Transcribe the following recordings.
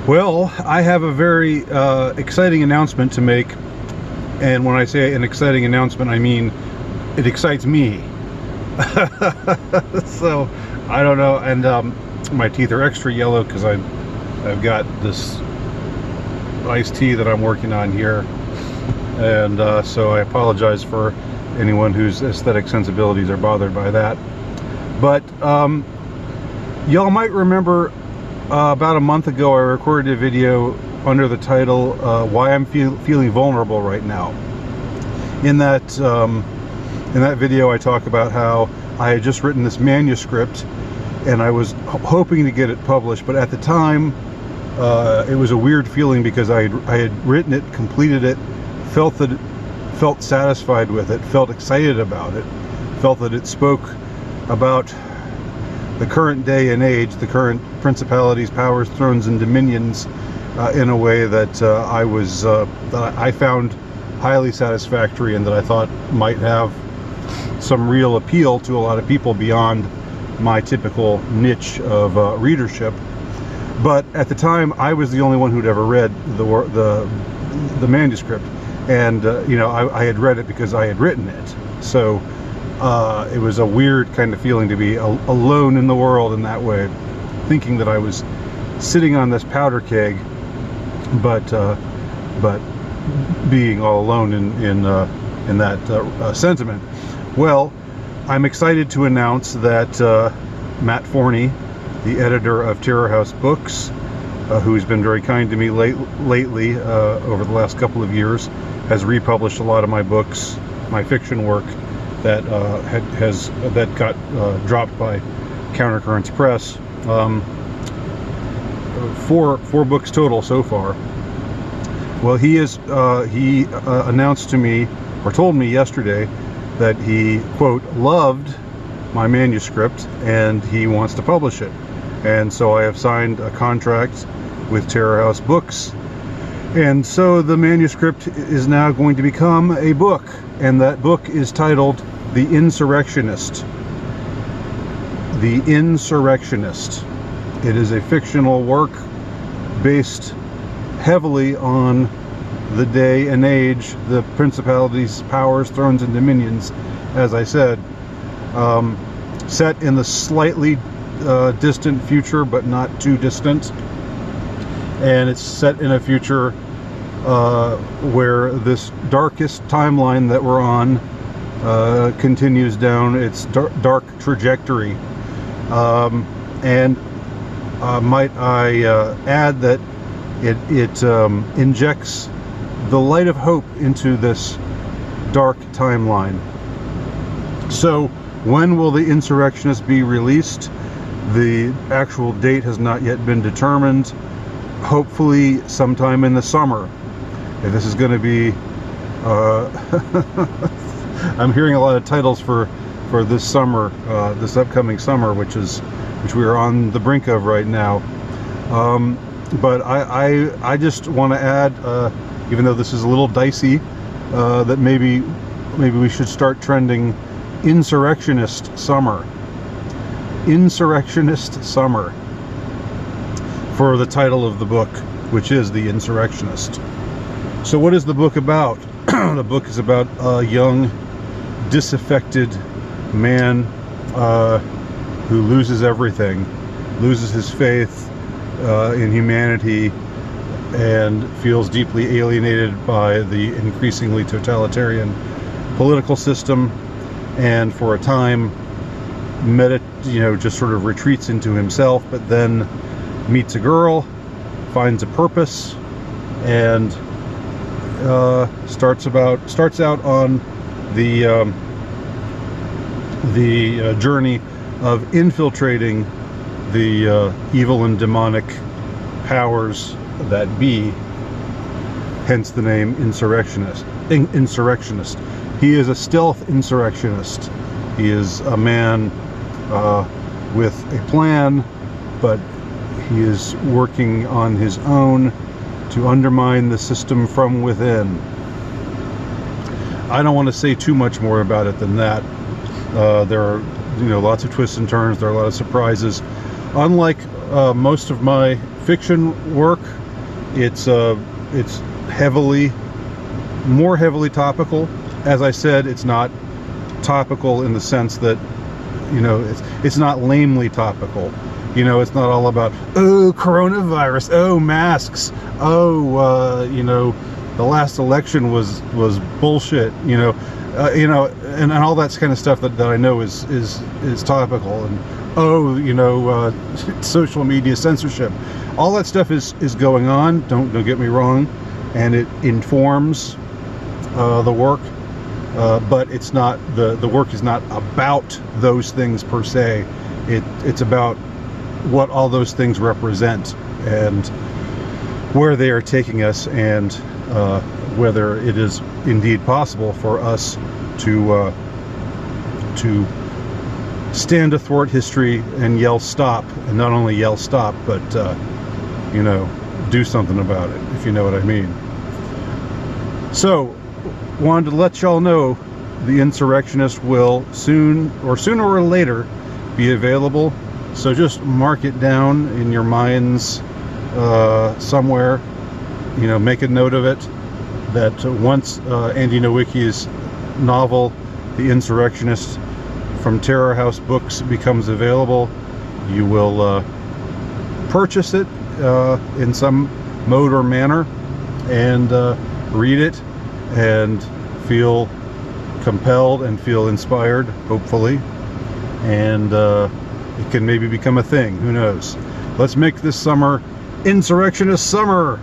Well, I have a very exciting announcement to make, and when I say an exciting announcement, I mean it excites me. So, I don't know, and my teeth are extra yellow because I've got this iced tea that I'm working on here, and so I apologize for anyone whose aesthetic sensibilities are bothered by that. But y'all might remember about a month ago I recorded a video under the title Why I'm Feeling Vulnerable Right Now. In that video I talk about how I had just written this manuscript and I was hoping to get it published, but at the time it was a weird feeling because I had written it, completed it, felt satisfied with it, felt excited about it, felt that it spoke about the current day and age, the current principalities, powers, thrones, and dominions in a way that that I found highly satisfactory and that I thought might have some real appeal to a lot of people beyond my typical niche of readership. But at the time, I was the only one who'd ever read the manuscript, and you know, I had read it because I had written it. So it was a weird kind of feeling to be alone in the world in that way, thinking that I was sitting on this powder keg, but being all alone in that sentiment. Well, I'm excited to announce that Matt Forney, the editor of Terror House Books, who's been very kind to me lately over the last couple of years, has republished a lot of my books, my fiction work that got dropped by Countercurrents Press. 4 books total so far. Well, he announced to me, or told me yesterday, that he, quote, loved my manuscript and he wants to publish it. And so I have signed a contract with Terror House Books, and so the manuscript is now going to become a book, and that book is titled The Insurrectionist. The Insurrectionist. It is a fictional work based heavily on the day and age, the principalities, powers, thrones, and dominions, as I said. Set in the slightly distant future, but not too distant. And it's set in a future where this darkest timeline that we're on continues down its dark trajectory. And might I add that it injects the light of hope into this dark timeline. So when will The Insurrectionist be released? The actual date has not yet been determined. Hopefully sometime in the summer. If this is going to be I'm hearing a lot of titles for this summer, this upcoming summer, which we are on the brink of right now. But I just want to add, even though this is a little dicey, that maybe we should start trending Insurrectionist Summer. Insurrectionist Summer for the title of the book, which is The Insurrectionist. So what is the book about? The book is about a young, disaffected man who loses everything, loses his faith in humanity, and feels deeply alienated by the increasingly totalitarian political system, and for a time just sort of retreats into himself, but then meets a girl, finds a purpose, and starts out on the journey of infiltrating the evil and demonic powers that be, hence the name Insurrectionist. He is a stealth insurrectionist. He is a man with a plan, but he is working on his own to undermine the system from within. I don't want to say too much more about it than that. There are lots of twists and turns. There are a lot of surprises. Unlike most of my fiction work. It's more heavily topical. As I said, it's not topical in the sense that, you know, it's not lamely topical. You know, it's not all about, oh, coronavirus, oh, masks, oh, you know, the last election was bullshit, you know, and all that kind of stuff that I know is topical, and oh, you know, social media censorship. All that stuff is going on. Don't get me wrong, and it informs the work, but it's not the work is not about those things per se. It's about what all those things represent and where they are taking us, and whether it is indeed possible for us to stand athwart history and yell stop, and not only yell stop, but you know, do something about it, if you know what I mean. So, wanted to let y'all know the Insurrectionist will sooner or later be available. So just mark it down in your minds somewhere. You know, make a note of it, that once Andy Nowicki's novel, The Insurrectionist, from Terror House Books becomes available, you will purchase it in some mode or manner, and read it and feel compelled and feel inspired, hopefully, and it can maybe become a thing. Who knows? Let's make this summer Insurrectionist Summer.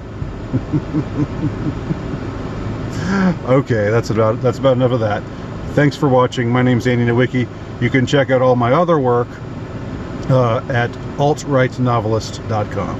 Okay, that's about enough of that. Thanks for watching. My name's Andy Nowicki. You can check out all my other work at altrightnovelist.com.